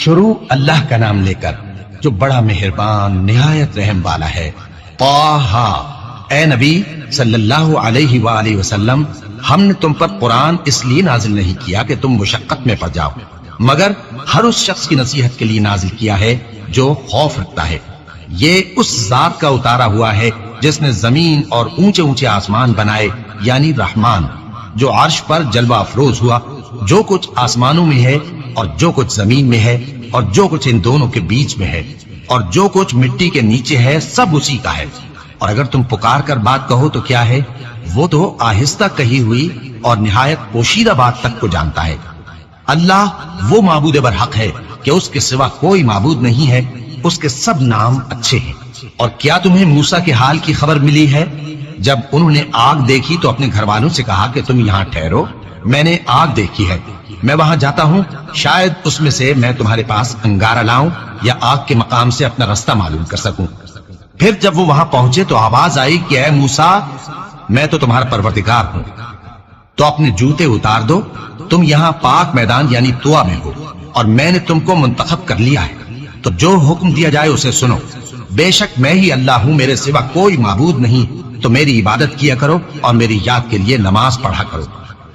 شروع اللہ کا نام لے کر جو بڑا مہربان نہایت رحم والا ہے۔ طٰہٰ، اے نبی صلی اللہ علیہ وآلہ وسلم، ہم نے تم پر قرآن اس لیے نازل نہیں کیا کہ تم مشقت میں پڑ جاؤ، مگر ہر اس شخص کی نصیحت کے لیے نازل کیا ہے جو خوف رکھتا ہے۔ یہ اس ذات کا اتارا ہوا ہے جس نے زمین اور اونچے اونچے آسمان بنائے، یعنی رحمان، جو عرش پر جلوہ افروز ہوا۔ جو کچھ آسمانوں میں ہے اور جو کچھ زمین میں ہے اور جو کچھ ان دونوں کے بیچ میں ہے اور جو کچھ مٹی کے نیچے ہے، سب اسی کا ہے۔ اور اگر تم پکار کر بات کہو تو کیا ہے، وہ تو آہستہ کہی ہوئی اور نہایت پوشیدہ بات تک کو جانتا ہے۔ اللہ وہ معبود برحق ہے کہ اس کے سوا کوئی معبود نہیں ہے، اس کے سب نام اچھے ہیں۔ اور کیا تمہیں موسیٰ کے حال کی خبر ملی ہے؟ جب انہوں نے آگ دیکھی تو اپنے گھر والوں سے کہا کہ تم یہاں ٹھہرو، میں نے آگ دیکھی ہے، میں وہاں جاتا ہوں، شاید اس میں سے میں تمہارے پاس انگارہ لاؤں یا آگ کے مقام سے اپنا رستہ معلوم کر سکوں۔ پھر جب وہ وہاں پہنچے تو آواز آئی کہ اے موسیٰ، میں تو تمہارا پروردگار ہوں، تو اپنے جوتے اتار دو، تم یہاں پاک میدان یعنی طویٰ میں ہو، اور میں نے تم کو منتخب کر لیا ہے، تو جو حکم دیا جائے اسے سنو۔ بے شک میں ہی اللہ ہوں، میرے سوا کوئی معبود نہیں، تو میری عبادت کیا کرو اور میری یاد کے لیے نماز پڑھا کرو۔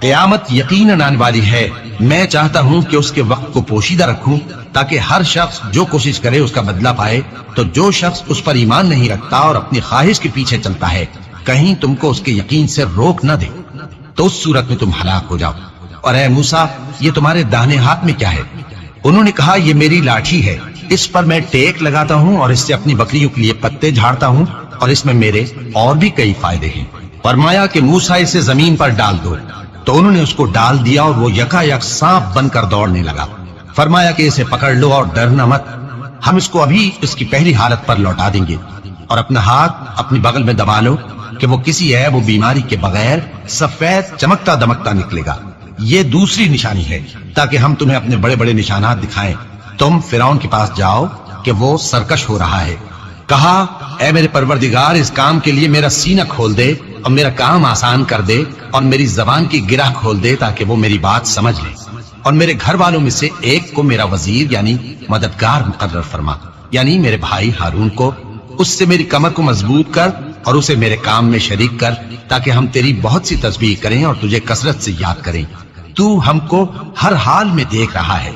قیامت یقیناً آنے والی ہے، میں چاہتا ہوں کہ اس کے وقت کو پوشیدہ رکھوں تاکہ ہر شخص جو کوشش کرے اس کا بدلہ پائے۔ تو جو شخص اس پر ایمان نہیں رکھتا اور اپنی خواہش کے پیچھے چلتا ہے، کہیں تم کو اس کے یقین سے روک نہ دے، تو اس صورت میں تم ہلاک ہو جاؤ۔ اور اے موسیٰ، یہ تمہارے داہنے ہاتھ میں کیا ہے؟ انہوں نے کہا، یہ میری لاٹھی ہے، اس پر میں ٹیک لگاتا ہوں اور اس سے اپنی بکریوں کے لیے پتے جھاڑتا ہوں، اور اس میں میرے اور بھی کئی فائدے ہیں۔ فرمایا کہ موسیٰ اسے زمین پر ڈال دو، تو انہوں نے اس کو ڈال دیا اور وہ یکا یک سانپ بن کر دوڑنے لگا۔ فرمایا کہ اسے پکڑ لو اور ڈرنا مت، ہم اس کو ابھی اس کی پہلی حالت پر لوٹا دیں گے، اور اپنا ہاتھ اپنی بغل میں دبا لو کہ وہ کسی عیب و بیماری کے بغیر سفید چمکتا دمکتا نکلے گا۔ یہ دوسری نشانی ہے تاکہ ہم تمہیں اپنے بڑے بڑے نشانات دکھائیں۔ تم فرعون کے پاس جاؤ کہ وہ سرکش ہو رہا ہے۔ کہا، اے میرے پروردگار، اس کام کے لیے میرا سینہ کھول دے اور میرا کام آسان کر دے، اور میری زبان کی گرہ کھول دے تاکہ وہ میری بات سمجھ لے، اور میرے گھر والوں میں سے ایک کو میرا وزیر یعنی مددگار مقرر فرما، یعنی میرے بھائی ہارون کو۔ اس سے میری کمر کو مضبوط کر اور اسے میرے کام میں شریک کر، تاکہ ہم تیری بہت سی تسبیح کریں اور تجھے کثرت سے یاد کریں۔ تو ہم کو ہر حال میں دیکھ رہا ہے۔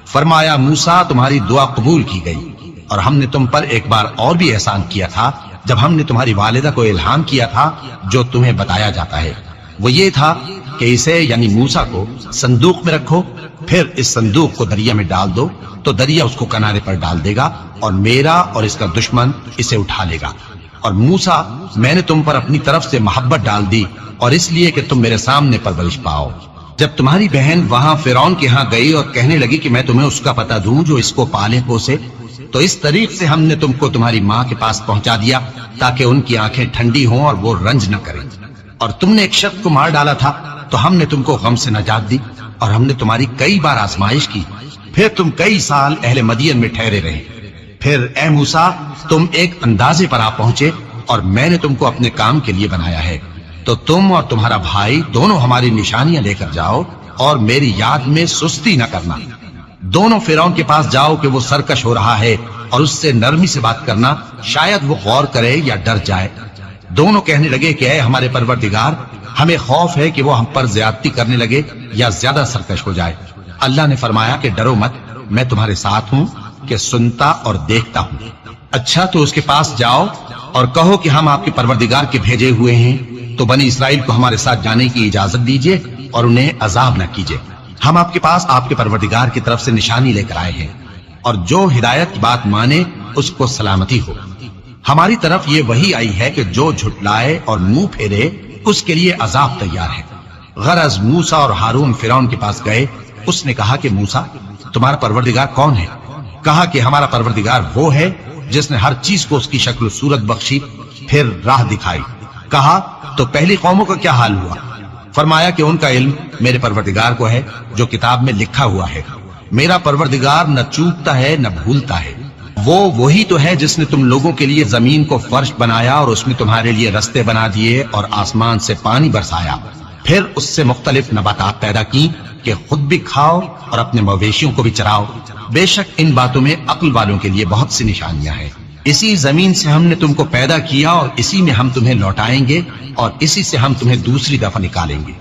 فرمایا، موسیٰ، تمہاری دعا قبول کی گئی، اور ہم نے تم پر ایک بار اور بھی احسان کیا تھا جب ہم نے تمہاری والدہ کو الہام کیا تھا جو تمہیں بتایا جاتا ہے۔ وہ یہ تھا کہ اسے یعنی موسیٰ کو صندوق میں رکھو، پھر اس صندوق کو دریا میں ڈال دو، تو دریا اس کو کنارے پر ڈال دے گا، اور میرا اور اس کا دشمن اسے اٹھا لے گا۔ اور موسیٰ، میں نے تم پر اپنی طرف سے محبت ڈال دی، اور اس لیے کہ تم میرے سامنے پرورش پاؤ۔ جب تمہاری بہن وہاں فرعون کے ہاں گئی اور کہنے لگی کہ میں تمہیں اس کا پتہ دوں جو اس کو پالے پوسے، تو اس طریق سے ہم نے تم کو تمہاری ماں کے پاس پہنچا دیا تاکہ ان کی آنکھیں ٹھنڈی ہوں اور وہ رنج نہ کریں۔ اور تم نے ایک شخص کو مار ڈالا تھا تو ہم نے تم کو غم سے نجات دی، اور ہم نے تمہاری کئی بار آزمائش کی، پھر تم کئی سال اہل مدین میں ٹھہرے رہے۔ پھر اے موسیٰ، تم ایک اندازے پر آ پہنچے، اور میں نے تم کو اپنے کام کے لیے بنایا ہے، تو تم اور تمہارا بھائی دونوں ہماری نشانیاں لے کر جاؤ، اور میری یاد میں سستی نہ کرنا۔ دونوں فرعون کے پاس جاؤ کہ وہ سرکش ہو رہا ہے، اور اس سے نرمی سے بات کرنا، شاید وہ غور کرے یا ڈر جائے۔ دونوں کہنے لگے کہ اے ہمارے پروردگار، ہمیں خوف ہے کہ وہ ہم پر زیادتی کرنے لگے یا زیادہ سرکش ہو جائے۔ اللہ نے فرمایا کہ ڈرو مت، میں تمہارے ساتھ ہوں کہ سنتا اور دیکھتا ہوں۔ اچھا، تو اس کے پاس جاؤ اور کہو کہ ہم آپ کے پروردگار کے بھیجے ہوئے ہیں، تو بنی اسرائیل کو ہمارے ساتھ جانے کی اجازت دیجیے اور انہیں عذاب نہ کیجیے۔ ہم آپ کے پاس آپ کے پروردگار کی طرف سے نشانی لے کر آئے ہیں، اور جو ہدایت کی بات مانے اس کو سلامتی ہو۔ ہماری طرف یہ وحی آئی ہے کہ جو جھٹلائے اور منہ پھیرے اس کے لیے عذاب تیار ہے۔ غرض موسیٰ اور ہارون فرعون کے پاس گئے۔ اس نے کہا کہ موسیٰ، تمہارا پروردگار کون ہے؟ کہا کہ ہمارا پروردگار وہ ہے جس نے ہر چیز کو اس کی شکل و صورت بخشی، پھر راہ دکھائی۔ کہا، تو پہلی قوموں کا کیا حال ہوا؟ فرمایا کہ ان کا علم میرے پروردگار کو ہے جو کتاب میں لکھا ہوا ہے۔ میرا پروردگار نہ چوکتا ہے نہ بھولتا ہے۔ وہ وہی تو ہے جس نے تم لوگوں کے لیے زمین کو فرش بنایا اور اس میں تمہارے لیے رستے بنا دیے اور آسمان سے پانی برسایا، پھر اس سے مختلف نباتات پیدا کی کہ خود بھی کھاؤ اور اپنے مویشیوں کو بھی چراؤ۔ بے شک ان باتوں میں عقل والوں کے لیے بہت سی نشانیاں ہیں۔ اسی زمین سے ہم نے تم کو پیدا کیا اور اسی میں ہم تمہیں لوٹائیں گے اور اسی سے ہم تمہیں دوسری دفعہ نکالیں گے۔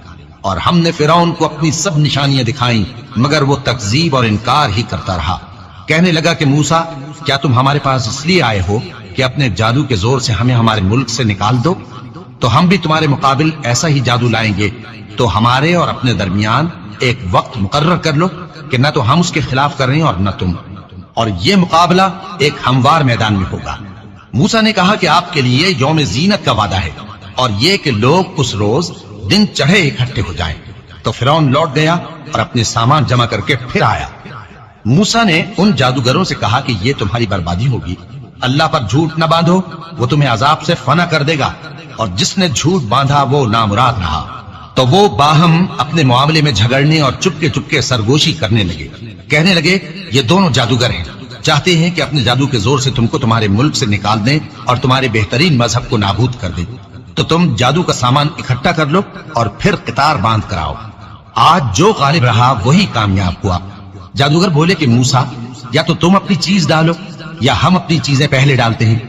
اور ہم نے فرعون کو اپنی سب نشانیاں دکھائیں مگر وہ تکذیب اور انکار ہی کرتا رہا۔ کہنے لگا کہ موسیٰ، کیا تم ہمارے پاس اس لیے آئے ہو کہ اپنے جادو کے زور سے ہمیں ہمارے ملک سے نکال دو؟ تو ہم بھی تمہارے مقابل ایسا ہی جادو لائیں گے، تو ہمارے اور اپنے درمیان ایک وقت مقرر کر لو کہ نہ تو ہم اس کے خلاف کر رہے ہیں اور نہ تم، اور یہ مقابلہ ایک ہموار میدان میں ہوگا۔ موسیٰ نے کہا کہ آپ کے لیے یوم زینت کا وعدہ ہے اور یہ کہ لوگ اس روز دن چڑھے اکٹھے ہو جائیں۔ تو فرعون لوٹ گیا اور اپنے سامان جمع کر کے پھر آیا۔ موسیٰ نے ان جادوگروں سے کہا کہ یہ تمہاری بربادی ہوگی، اللہ پر جھوٹ نہ باندھو، وہ تمہیں عذاب سے فنا کر دے گا، اور جس نے جھوٹ باندھا وہ نامراد رہا۔ تو وہ باہم اپنے معاملے میں جھگڑنے اور چپکے سرگوشی کرنے لگے۔ کہنے لگے یہ دونوں جادوگر ہیں، چاہتے ہیں کہ اپنے جادو کے زور سے تم کو تمہارے ملک سے نکال دیں اور تمہارے بہترین مذہب کو نابود کر دیں۔ تو تم جادو کا سامان اکٹھا کر لو اور پھر قطار باندھ کر آؤ، آج جو غالب رہا وہی کامیاب ہوا۔ جادوگر بولے کہ موسیٰ، یا تو تم اپنی چیز ڈالو یا ہم اپنی چیزیں پہلے ڈالتے ہیں۔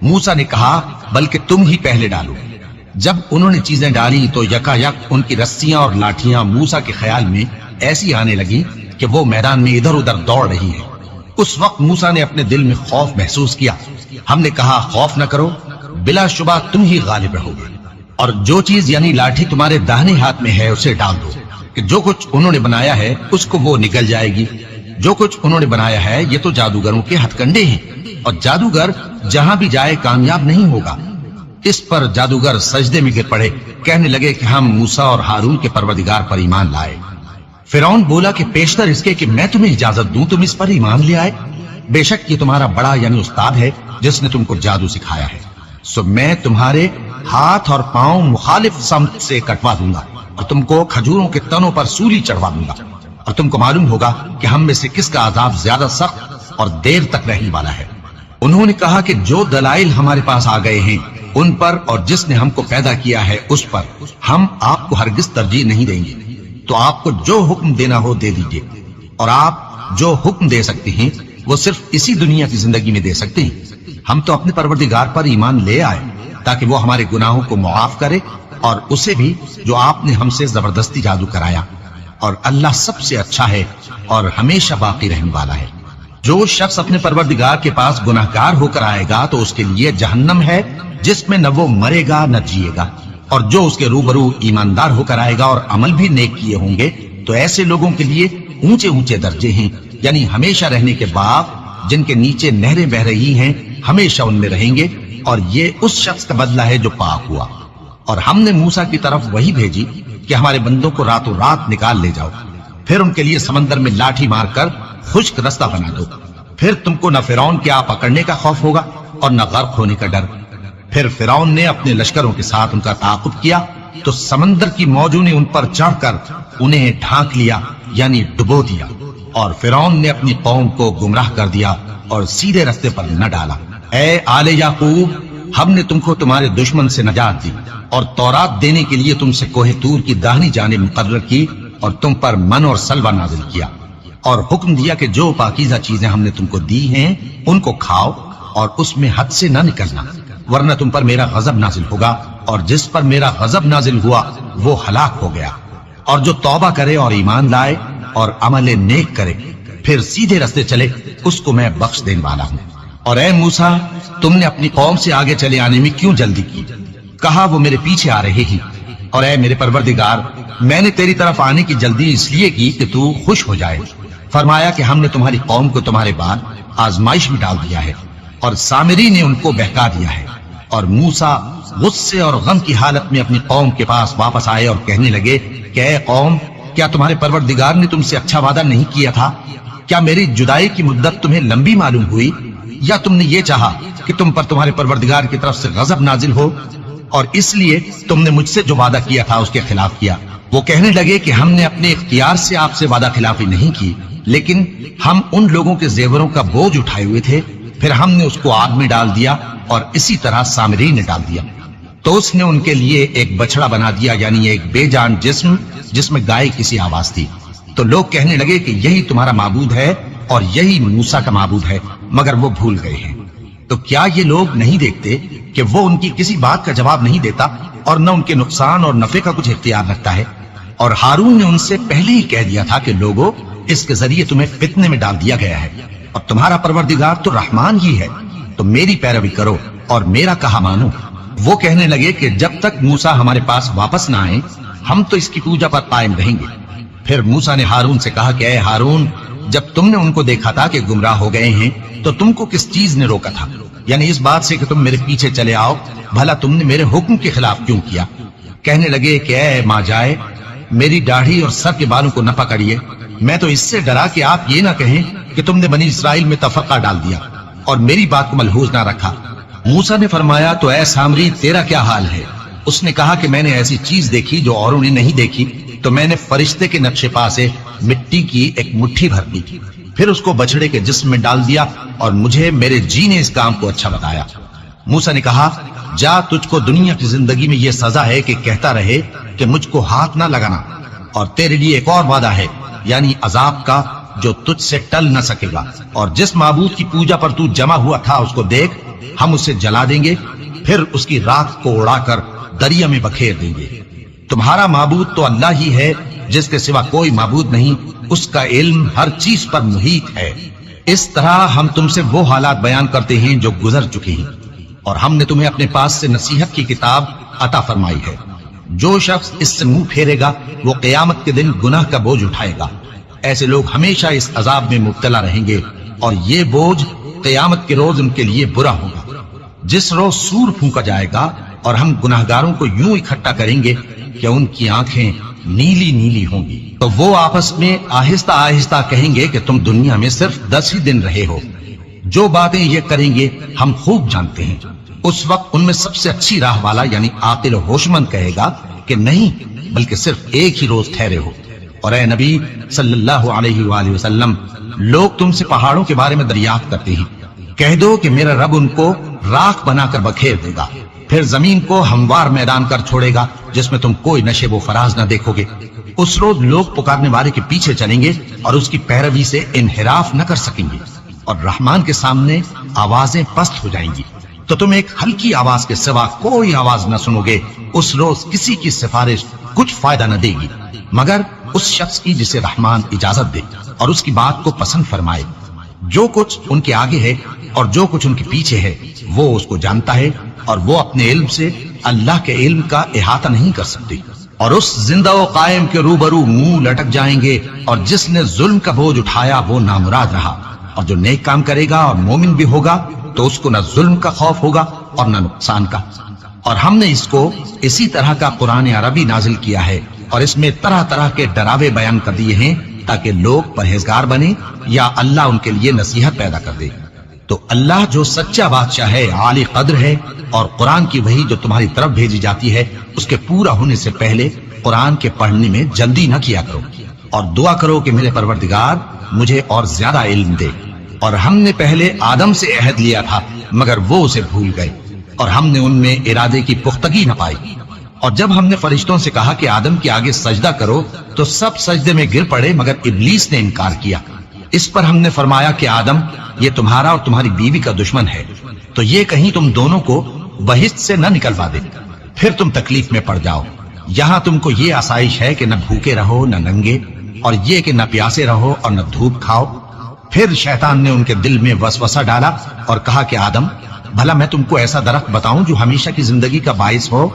موسیٰ نے کہا بلکہ تم ہی پہلے ڈالو۔ جب انہوں نے چیزیں ڈالی تو یکا یک ان کی رسیاں اور لاٹھیاں موسیٰ کے خیال میں ایسی آنے لگی کہ وہ میدان میں ادھر ادھر دوڑ رہی ہے۔ اس وقت موسیٰ نے اپنے دل میں خوف محسوس کیا۔ ہم نے کہا خوف نہ کرو، بلا شبہ تم ہی غالب رہو گے، اور جو چیز یعنی لاٹھی تمہارے داہنے ہاتھ میں ہے اسے ڈال دو کہ جو کچھ انہوں نے بنایا ہے اس کو وہ نگل جائے گی۔ جو کچھ انہوں نے بنایا ہے یہ تو جادوگروں کے ہتھ کنڈے ہیں، اور جادوگر جہاں بھی جائے کامیاب نہیں ہوگا۔ اس پر جادوگر سجدے میں گر پڑے، کہنے لگے کہ ہم موسیٰ اور ہارون کے پروردگار پر ایمان لائے۔ فرعون بولا کہ پیشتر اس کے کہ میں تمہیں اجازت دوں تم اس پر ایمان لے آئے، بے شک یہ تمہارا بڑا یعنی استاد ہے جس نے تم کو جادو سکھایا ہے، سو میں تمہارے ہاتھ اور پاؤں مخالف سمت سے کٹوا دوں گا اور تم کو کھجوروں کے تنوں پر سولی چڑھوا دوں گا، اور تم کو معلوم ہوگا کہ ہم میں سے کس کا عذاب زیادہ سخت اور دیر تک رہنے والا ہے۔ انہوں نے کہا کہ جو دلائل ہمارے پاس آ گئے ہیں ان پر اور جس نے ہم کو پیدا کیا ہے اس پر ہم آپ کو ہرگز ترجیح نہیں دیں گے، تو آپ کو جو حکم دینا ہو دے دیجئے، اور آپ جو حکم دے سکتے ہیں وہ صرف اسی دنیا کی زندگی میں دے سکتے ہیں۔ ہم تو اپنے پروردگار پر ایمان لے آئے تاکہ وہ ہمارے گناہوں کو معاف کرے، اور اسے بھی جو آپ نے ہم سے زبردستی جادو کرایا، اور اللہ سب سے اچھا ہے اور ہمیشہ باقی رہنے والا ہے۔ جو شخص اپنے پروردگار کے پاس گناہگار ہو کر آئے گا تو اس کے لیے جہنم ہے جس میں نہ وہ مرے گا نہ جیے گا، اور جو اس کے روبرو ایماندار ہو کر آئے گا اور عمل بھی نیک کیے ہوں گے تو ایسے لوگوں کے لیے اونچے اونچے درجے ہیں، یعنی ہمیشہ رہنے کے باغ جن کے نیچے نہریں بہ رہی ہیں، ہمیشہ ان میں رہیں گے، اور یہ اس شخص کا بدلہ ہے جو پاک ہوا۔ اور ہم نے موسیٰ کی طرف وہی بھیجی کہ ہمارے بندوں کو راتوں رات نکال لے جاؤ، پھر ان کے لیے سمندر میں لاٹھی مار کر خشک رستہ بنا دو، پھر تم کو نہ فرعون کے آ پکڑنے کا خوف ہوگا اور نہ غرق ہونے کا ڈر۔ پھر فرعون نے اپنے لشکروں کے ساتھ ان کا تعاقب کیا تو سمندر کی موجوں نے ان پر چڑھ کر انہیں ڈھانک لیا یعنی ڈبو دیا، اور فرعون نے اپنی قوم کو گمراہ کر دیا اور سیدھے رستے پر نہ ڈالا۔ اے آل یعقوب، ہم نے تم کو تمہارے دشمن سے نجات دی اور تورات دینے کے لیے تم سے کوہ طور کی داہنی جانب مقرر کی، اور تم پر من اور سلوہ نازل کیا، اور حکم دیا کہ جو پاکیزہ چیزیں ہم نے تم کو دی ہیں ان کو کھاؤ اور اس میں حد سے نہ نکلنا، ورنہ تم پر میرا غضب نازل ہوگا، اور جس پر میرا غضب نازل ہوا وہ ہلاک ہو گیا۔ اور جو توبہ کرے اور ایمان لائے اور عمل نیک کرے پھر سیدھے رستے چلے اس کو میں بخش دینے والا ہوں۔ اور اے موسیٰ، تم نے اپنی قوم سے آگے چلے آنے میں کیوں جلدی کی؟ کہا وہ میرے پیچھے آ رہے ہی۔ اور اے میرے پروردگار، میں نے تیری طرف آنے کی جلدی اس لیے کی کہ تو خوش ہو جائے۔ فرمایا کہ ہم نے تمہاری قوم کو تمہارے بعد آزمائش میں ڈال دیا ہے، اور سامری نے ان کو بہکا دیا ہے۔ اور موسیٰ غصے اور غم کی حالت میں اپنی قوم کے پاس واپس آئے اور کہنے لگے کہ اے قوم، کیا تمہارے پروردگار نے تم سے اچھا وعدہ نہیں کیا تھا؟ کیا میری جدائی کی مدت تمہیں لمبی معلوم ہوئی، یا تم نے یہ چاہا کہ تم پر تمہارے پروردگار کی طرف سے غضب نازل ہو، اور اس لیے تم نے مجھ سے جو وعدہ کیا تھا اس کے خلاف کیا؟ وہ کہنے لگے کہ ہم نے اپنے اختیار سے آپ سے وعدہ خلافی نہیں کی، لیکن ہم ان لوگوں کے زیوروں کا بوجھ اٹھائے ہوئے تھے، پھر ہم نے اس کو آگ میں ڈال دیا، اور اسی طرح سامری نے ڈال دیا۔ تو اس نے ان کے لیے ایک بچڑا بنا دیا، یعنی ایک بے جان جسم جس میں گائے کسی آواز تھی۔ تو لوگ کہنے لگے کہ یہی تمہارا معبود ہے اور یہی موسیٰ کا معبود ہے، مگر وہ بھول گئے ہیں۔ تو کیا یہ لوگ نہیں دیکھتے کہ وہ ان کی کسی بات کا جواب نہیں دیتا اور نہ ان کے نقصان اور نفع کا کچھ اختیار رکھتا ہے؟ اور ہارون نے ان سے پہلے ہی کہہ دیا تھا کہ لوگوں، اس کے ذریعے تمہیں فتنے میں ڈال دیا گیا ہے، اور تمہارا پروردگار تو رحمان ہی ہے، تو میری پیروی کرو اور میرا کہا مانو۔ وہ کہنے لگے کہ جب تک موسیٰ ہمارے پاس واپس نہ آئے ہم تو اس کی پوجا پر قائم رہیں گے۔ پھر موسیٰ نے ہارون سے کہا کہ اے ہارون، جب تم نے ان کو دیکھا تھا کہ گمراہ ہو گئے ہیں تو تم کو کس چیز نے روکا تھا؟ یعنی اس بات سے کہ تم میرے پیچھے چلے آؤ، بھلا تم نے میرے حکم کے خلاف کیوں کیا؟ کہنے لگے کہ اے ماں جائے، میری داڑھی اور سر کے بالوں کو نہ پکڑیے، میں تو اس سے ڈرا کہ آپ یہ نہ کہیں کہ تم نے بنی اسرائیل میں تفرقہ ڈال دیا اور میری بات کو ملحوظ نہ رکھا۔ موسیٰ نے فرمایا تو اے سامری، تیرا کیا حال ہے؟ اس نے کہا کہ میں نے ایسی چیز دیکھی جو اوروں نے نہیں دیکھی، تو میں نے فرشتے کے نقش پا سے مٹی کی ایک مٹھی بھر دی، پھر اس کو بچڑے کے جسم میں ڈال دیا اور مجھے میرے جی نے اس کام کو اچھا بتایا۔ موسیٰ نے کہا جا، تجھ کو دنیا کی زندگی میں یہ سزا ہے کہ کہتا رہے کہ مجھ کو ہاتھ نہ لگانا، اور تیرے لیے ایک اور وعدہ ہے، یعنی عذاب کا جو تجھ سے ٹل نہ سکے گا، اور جس معبود کی پوجا پر تو جمع ہوا تھا اس کو دیکھ، ہم اسے جلا دیں گے، پھر اس کی راکھ کو اڑا کر دریا میں بکھیر دیں گے۔ تمہارا معبود تو اللہ ہی ہے، جس کے سوا کوئی معبود نہیں، اس کا علم ہر چیز پر محیط ہے۔ اس طرح ہم تم سے وہ حالات بیان کرتے ہیں جو گزر چکے ہیں، اور ہم نے تمہیں اپنے پاس سے نصیحت کی کتاب عطا فرمائی ہے۔ جو شخص اس سے منہ پھیرے گا وہ قیامت کے دن گناہ کا بوجھ اٹھائے گا۔ ایسے لوگ ہمیشہ اس عذاب میں مبتلا رہیں گے، اور یہ بوجھ قیامت کے روز ان کے لیے برا ہوگا، جس روز سور پھونکا جائے گا اور ہم گناہگاروں کو یوں اکٹھا کریں گے کہ ان کی آنکھیں نیلی نیلی ہوں گی۔ تو وہ آپس میں آہستہ آہستہ کہیں گے کہ تم دنیا میں صرف 10 ہی دن رہے ہو، جو باتیں یہ کریں گے ہم خوب جانتے ہیں۔ اس وقت ان میں سب سے اچھی راہ والا یعنی عاقل و ہوشمند کہے گا کہ نہیں، بلکہ صرف ایک ہی روز ٹھہرے ہو۔ اور اے نبی صلی اللہ علیہ وآلہ وسلم، لوگ تم سے پہاڑوں کے بارے میں دریافت کرتے ہیں، کہہ دو کہ میرا رب ان کو راکھ بنا کر بکھیر دے گا، پھر زمین کو ہموار میدان کر چھوڑے گا جس میں تم کوئی نشیب و فراز نہ دیکھو گے۔ اس روز لوگ پکارنے والے کے پیچھے چلیں گے اور اس کی پیروی سے انحراف نہ کر سکیں گے، اور رحمان کے سامنے آوازیں پست ہو جائیں گی، تو تم ایک ہلکی آواز کے سوا کوئی آواز نہ سنو گے۔ اس روز کسی کی سفارش کچھ فائدہ نہ دے گی مگر اس شخص کی جسے رحمان اجازت دے اور اس کی بات کو پسند فرمائے۔ جو کچھ ان کے آگے ہے اور جو کچھ ان کے پیچھے ہے وہ اس کو جانتا ہے، اور وہ اپنے علم سے اللہ کے علم کا احاطہ نہیں کر سکتے۔ اور اس زندہ و قائم کے روبرو منہ لٹک جائیں گے، اور جس نے ظلم کا بوجھ اٹھایا وہ نامراد رہا، اور جو نیک کام کرے گا اور مومن بھی ہوگا تو اس کو نہ ظلم کا خوف ہوگا اور نہ نقصان کا۔ اور ہم نے اس کو اسی طرح کا قرآن عربی نازل کیا ہے، اور اس میں طرح طرح کے ڈراوے بیان کر دیے ہیں تاکہ لوگ پرہیزگار بنے یا اللہ ان کے لیے نصیحت پیدا کر دے۔ تو اللہ جو سچا بادشاہ ہے، عالی قدر ہے، اور قرآن کی وحی جو تمہاری طرف بھیجی جاتی ہے اس کے پورا ہونے سے پہلے قرآن کے پڑھنے میں جلدی نہ کیا کرو، اور دعا کرو کہ میرے پروردگار مجھے اور زیادہ علم دے۔ اور ہم نے پہلے آدم سے عہد لیا تھا مگر وہ اسے بھول گئے، اور ہم نے ان میں ارادے کی پختگی نہ پائی۔ اور جب ہم نے فرشتوں سے کہا کہ آدم کے آگے سجدہ کرو تو سب سجدے میں گر پڑے مگر ابلیس نے انکار کیا۔ اس پر ہم نے فرمایا کہ آدم، یہ تمہارا اور تمہاری بیوی کا دشمن ہے، تو یہ کہیں تم دونوں کو بہشت سے نہ نکلوا دے، پھر تم تکلیف میں پڑ جاؤ۔ یہاں تم کو یہ آسائش ہے کہ نہ بھوکے رہو نہ ننگے، اور یہ کہ نہ پیاسے رہو اور نہ دھوپ کھاؤ۔ پھر شیطان نے ان کے دل میں وسوسہ ڈالا اور کہا کہ آدم، بھلا میں تم کو ایسا درخت بتاؤں جو ہمیشہ کی زندگی کا باعث ہو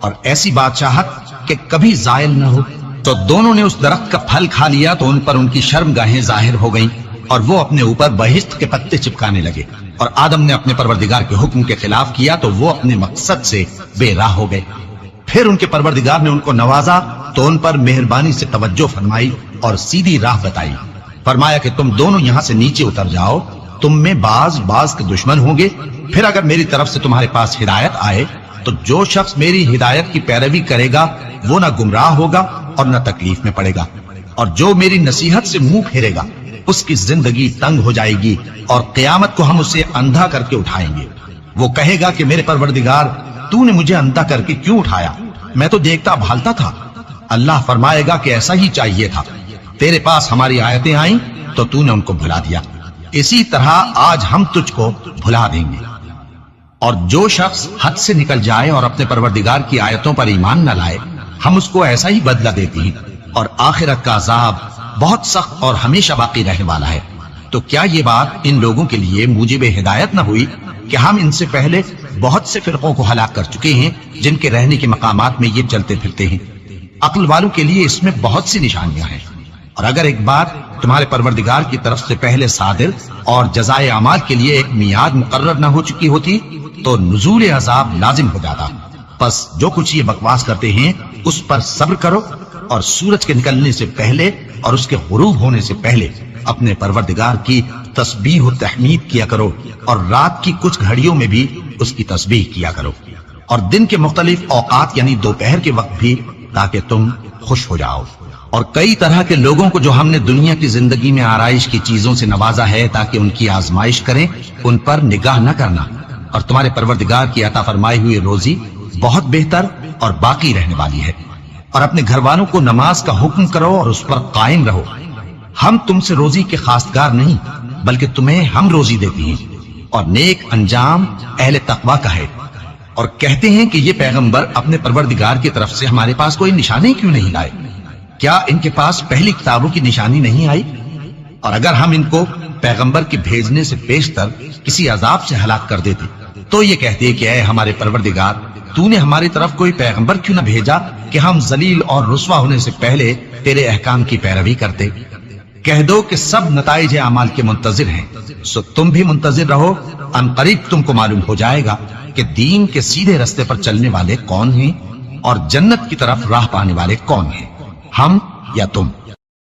اور ایسی بادشاہت کہ کبھی زائل نہ ہو؟ تو دونوں نے اس درخت کا پھل کھا لیا تو ان پر ان کی شرمگاہیں ظاہر ہو گئیں، اور وہ اپنے اوپر بہشت کے پتے چپکانے لگے۔ اور آدم نے اپنے پروردگار کے حکم کے خلاف کیا تو وہ اپنے مقصد سے بے راہ ہو گئے۔ پھر ان کے پروردگار نے ان کو نوازا تو ان پر مہربانی سے توجہ فرمائی اور سیدھی راہ بتائی۔ فرمایا کہ تم دونوں یہاں سے نیچے اتر جاؤ، تم میں بعض کے دشمن ہوں گے، پھر اگر میری طرف سے تمہارے پاس ہدایت آئے تو جو شخص میری ہدایت کی پیروی کرے گا وہ نہ گمراہ ہوگا اور نہ تکلیف میں پڑے گا، اور جو میری نصیحت سے منہ پھیرے گا اس کی زندگی تنگ ہو جائے گی، اور قیامت کو ہم اسے اندھا کر کے اٹھائیں گے۔ وہ کہے گا کہ میرے پروردگار، تو نے مجھے اندھا کر کے کیوں اٹھایا؟ میں تو دیکھتا بھالتا تھا۔ اللہ فرمائے گا کہ ایسا ہی چاہیے تھا، تیرے پاس ہماری آیتیں آئیں تو تو نے ان کو بھلا دیا، اسی طرح آج ہم تجھ کو بھلا دیں گے۔ اور جو شخص حد سے نکل جائے اور اپنے پروردگار کی آیتوں پر ایمان نہ لائے، ہم اس کو ایسا ہی بدلہ دیتے ہیں، اور آخرت کا عذاب بہت سخت اور ہمیشہ باقی رہنے والا ہے۔ تو کیا یہ بات ان لوگوں کے لیے موجب ہدایت نہ ہوئی کہ ہم ان سے پہلے بہت سے فرقوں کو ہلاک کر چکے ہیں جن کے رہنے کے مقامات میں یہ چلتے پھرتے ہیں؟ عقل والوں کے لیے اس میں بہت سی نشانیاں ہیں، اور اگر ایک بات تمہارے پروردگار کی طرف سے پہلے صادر اور جزائے اعمال کے لیے ایک میعاد مقرر نہ ہو چکی ہوتی تو نزول عذاب لازم ہو جاتا۔ پس جو کچھ یہ بکواس کرتے ہیں اس پر صبر کرو، اور سورج کے نکلنے سے پہلے اور اس کے غروب ہونے سے پہلے اپنے پروردگار کی تسبیح و تحمید کیا کرو، اور رات کی کچھ گھڑیوں میں بھی اس کی تسبیح کیا کرو، اور دن کے مختلف اوقات یعنی دوپہر کے وقت بھی، تاکہ تم خوش ہو جاؤ۔ اور کئی طرح کے لوگوں کو جو ہم نے دنیا کی زندگی میں آرائش کی چیزوں سے نوازا ہے تاکہ ان کی آزمائش کریں، ان پر نگاہ نہ کرنا، اور تمہارے پروردگار کی عطا فرمائی ہوئی روزی بہت بہتر اور باقی رہنے والی ہے۔ اور اپنے گھر والوں کو نماز کا حکم کرو اور اس پر قائم رہو۔ ہم تم سے روزی کے خواستگار نہیں، بلکہ تمہیں ہم روزی دیتے ہیں، اور نیک انجام اہل تقوی کا ہے۔ اور کہتے ہیں کہ یہ پیغمبر اپنے پروردگار کی طرف سے ہمارے پاس کوئی نشانی کیوں نہیں لائے؟ کیا ان کے پاس پہلی کتابوں کی نشانی نہیں آئی؟ اور اگر ہم ان کو پیغمبر کے بھیجنے سے پیشتر کسی عذاب سے ہلاک کر دیتے تو یہ کہتے کہ اے ہمارے پروردگار، تو نے ہماری طرف کوئی پیغمبر کیوں نہ بھیجا کہ ہم ذلیل اور رسوا ہونے سے پہلے تیرے احکام کی پیروی کرتے؟ کہہ دو کہ سب نتائج اعمال کے منتظر ہیں، سو تم بھی منتظر رہو، ان قریب تم کو معلوم ہو جائے گا کہ دین کے سیدھے رستے پر چلنے والے کون ہیں اور جنت کی طرف راہ پانے والے کون ہیں، ہم یا تم۔